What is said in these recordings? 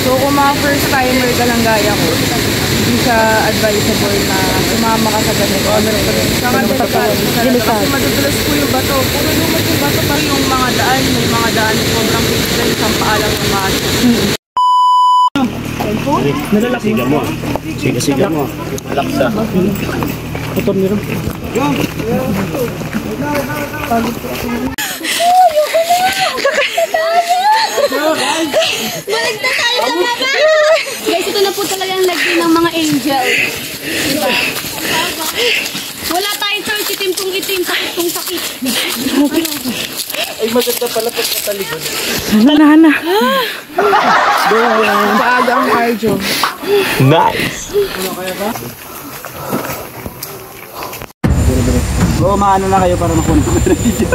So kung mga first timer ka lang gaya ko, hindi siya advisable na sumama ka sa ganito. Saka kasi madudulas po yung bato. Puro lumot yung bato pa yung mga daan. May mga daan sobrang pixel, isang paalang yung maso. Siga mo. Siga mo. Laksa. Putor nyo rin. Balik na tayo sa baba! Guys, ito na po talaga ang lagay ng mga angel. Diba? Wala tayong 30 timpong itim, sakitong sakit. Ay, maganda pala pag katalikod. Hana. Paaga ang cardio. Nice! Oo, maano na kayo para makuha ko na video.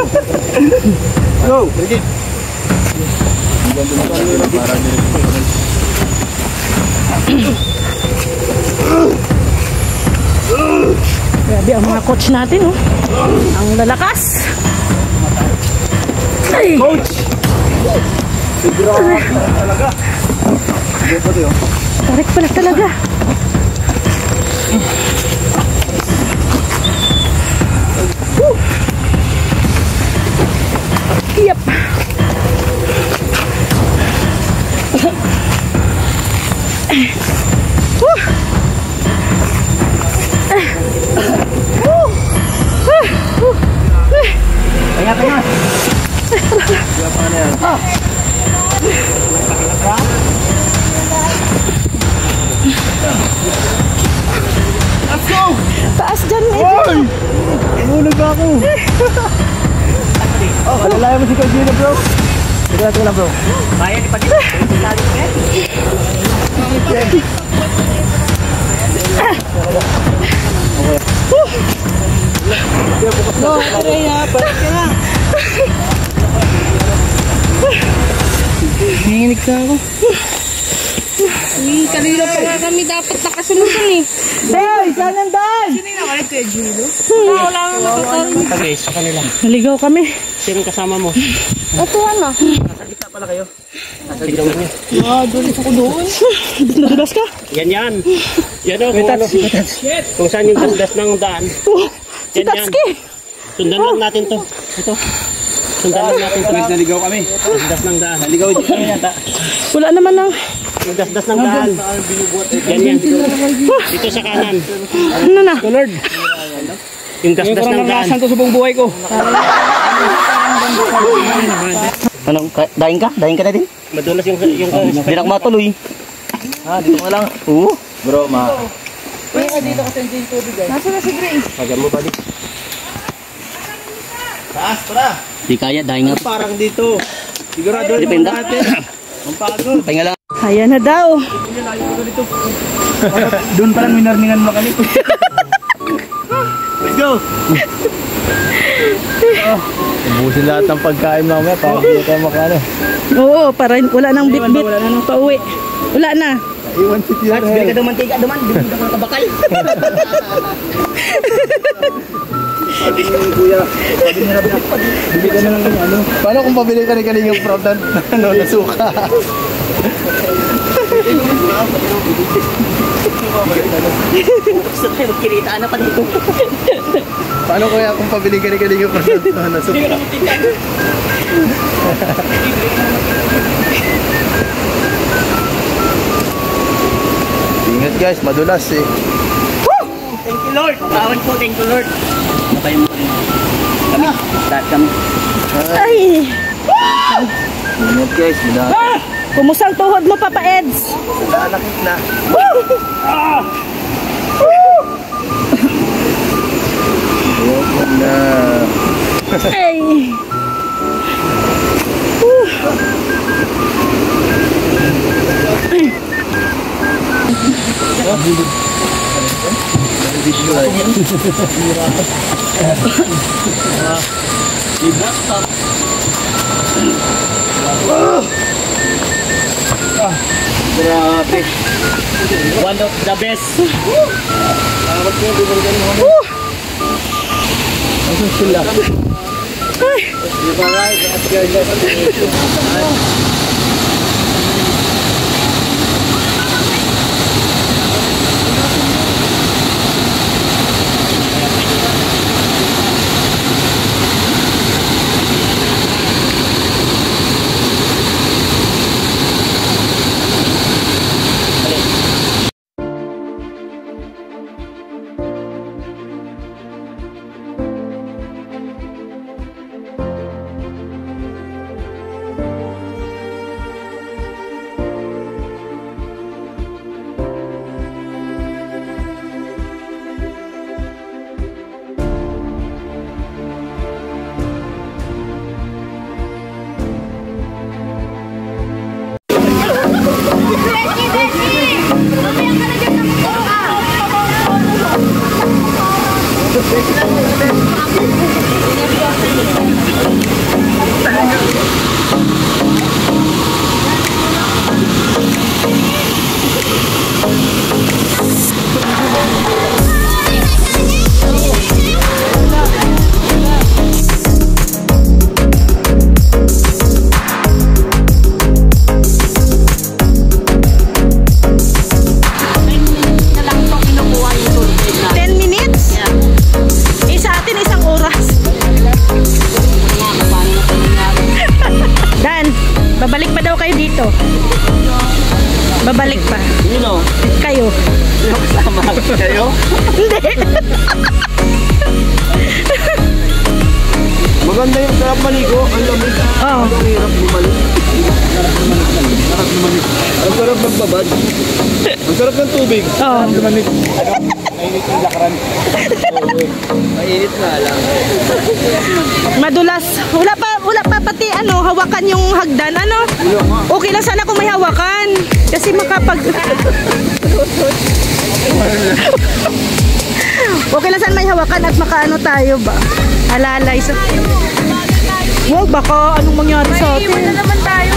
Go! Sige! Grabe ang mga coach natin, oh. Ang lalakas. Ay! Coach! Grabe talaga. Tarik pala talaga. Yep. Tengah. Siapa ni? Let's go! Taas dyan, Oy! Nahulog ako. Oh, kalalayan mo si Kajina, bro. Ito lang, bro. Kaya ni Pati. Lalim mo yan. No, Rhea, balik ka na. Nanginig na ako. Kanina pa nga kami dapat nakasunod eh. Day! Saan ang daan? Sino yung nakalit kay Gilo? Wala nga nakakaroon. Tagay sa kanila. Naligaw kami. Sino kasama mo? Ito ano? Nasa gitna pala kayo. Nasa gitna mo. Dulis ako doon. Nadulas ka? Yan. Yan o, kung ano. Kung saan yung dasdas ng daan. Si Tatsuki! Sundan lang natin to. Ito. Sundan lang natin to. Naligaw kami. Dasdas ng daan. Naligaw dito kami yata. Wala naman lang. Yung dasdas ng daan. Yan. Dito sa kanan. Ano na? Lord. Yung dasdas ng daan. to sa buong buhay ko. Anong, daing ka? Daing ka na din? Madulas yung Hindi na ako matuloy. Dito ka lang. Oo. Bro, Nasa na si Grace? Pagan mo ba di? taas, para. Di kaya, daing nga. Parang dito. Sigurado Depende. Ang pagod. Pahinga lang. Ayan na daw. Doon pa lang minarningan mo kami. Let's go! Ubusin lahat ng pagkain mamaya para hindi tayo makano. Oo, para wala nang bit-bit. Wala na nang pauwi. Wala na. Iwan si Tio. Bili ka daw mantika, duman. Bili ka ng kabakal. Sabi ni Kuya, sabi ni Rabia, bili ka na lang ng ano. Paano kung pabili ka ni Kalingang Proud na suka? Gusto tayo magkiritaan na pa dito. Paano kaya kung pabili ka ni Kalingang Proud na suka? Ingat guys, madulas eh. Thank you Lord. Tawad po, thank you Lord. Napay mo rin. Kami, lahat kami. Ay! Ingat guys, madami. Kumusang tuhod mo, Papa Eds? Lalakit na. Huwag na. Ay! Grabe. One of the best. Asan sila? Babalik pa. Sino? Kayo. Sino kasama? Kayo? Hindi. Maganda yung sarap maligo. Ang lamig. Oo. Ang hirap bumalik. Ang sarap magbabad. Ang sarap ng tubig. Oo. Ang lamig. Mainit yung lakaran. Mainit nga lang. Madulas. Wala pa pati hawakan yung hagdan, Okay lang sana kung may hawakan. Kasi okay lang sana may hawakan at makaano tayo ba? Alalay sa... Wow, baka anong mangyari sa atin? Iwan na naman tayo.